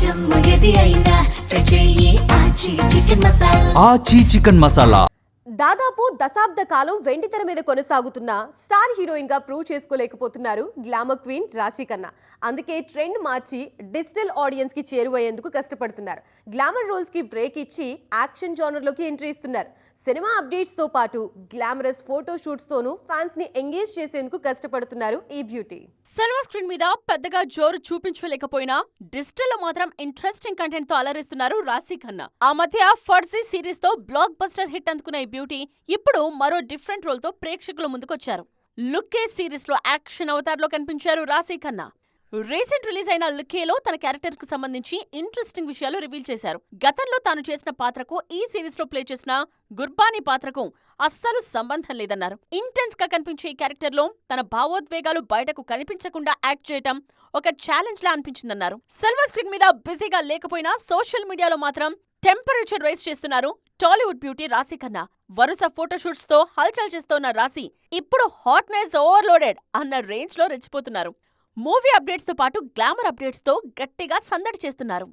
జమ్ము ఏది అయినా ట్రై చెయ్యి ఆచి చికెన్ మసాలా. ఆచి చికెన్ మసాలా. దాదాపు దశాబ్ద కాలం వెండితెర మీద కొనసాగుతున్న స్టార్ హీరోయిన్ గా ప్రూవ్ చేసుకోలేకపోతున్నారు గ్లామర్ క్వీన్ రాశి ఖన్నా. అందుకే ట్రెండ్ మార్చి డిజిటల్ ఆడియన్స్ కి చేరువయ్యేందుకు కష్టపడుతున్నారు. గ్లామర్ రోల్స్ కి బ్రేక్ ఇచ్చి యాక్షన్ జోనర్ లోకి ఎంట్రీ ఇస్తున్నారు. సినిమా అప్డేట్స్ తో పాటు గ్లామరస్ ఫోటో షూట్స్ తోనూ ఫ్యాన్స్ ని ఎంగేజ్ చేసేందుకు కష్టపడుతున్నారు ఈ బ్యూటీ. సిల్వర్ స్క్రీన్ మీద పెద్దగా జోరు చూపించలేకపోయినా డిజిటల్ లో మాత్రం ఇంట్రెస్టింగ్ కంటెంట్ తో అలరిస్తున్నారు రాశి ఖన్నా. ఆ మధ్య ఫర్జీ సిరీస్ తో బ్లాక్ బస్టర్ హిట్ అందుకున్న ఈ బ్యూటీ ఇప్పుడు మరో డిఫరెంట్ రోల్ తో ప్రేక్షకుల ముందుకొచ్చారు. లుక్కే సిరీస్ లో యాక్షన్ అవతార్ లో కనిపించారు రాశి ఖన్నా. రీసెంట్ రిలీజ్ అయిన లుకేలో తన క్యారెక్టర్ కు సంబంధించి ఇంట్రెస్టింగ్ విషయాలు రివీల్ చేశారు. గతంలో తాను చేసిన పాత్రకు ఈ సిరీస్ లో ప్లే చేసిన గుర్బానీ పాత్రకు అస్సలు సంబంధం లేదన్నారు. ఇంటెన్స్ గా కనిపించే ఈ క్యారెక్టర్ లో తన భావోద్వేగాలు బయటకు కనిపించకుండా యాక్ట్ చేయటం ఒక ఛాలెంజ్ లా అనిపించిందన్నారు. సిల్వర్ స్క్రీన్ మీద బిజీగా లేకపోయినా సోషల్ మీడియాలో మాత్రం టెంపరేచర్ రైజ్ చేస్తున్నారు టాలీవుడ్ బ్యూటీ రాశి ఖన్నా. వరుస ఫోటోషూట్స్ తో హల్చల్ చేస్తోన్న రాశి ఇప్పుడు హాట్నెస్ ఓవర్లోడెడ్ అన్న రేంజ్ లో రెచ్చిపోతున్నారు. మూవీ అప్డేట్స్ తో పాటు గ్లామర్ అప్డేట్స్ తో గట్టిగా సందడి చేస్తున్నారు.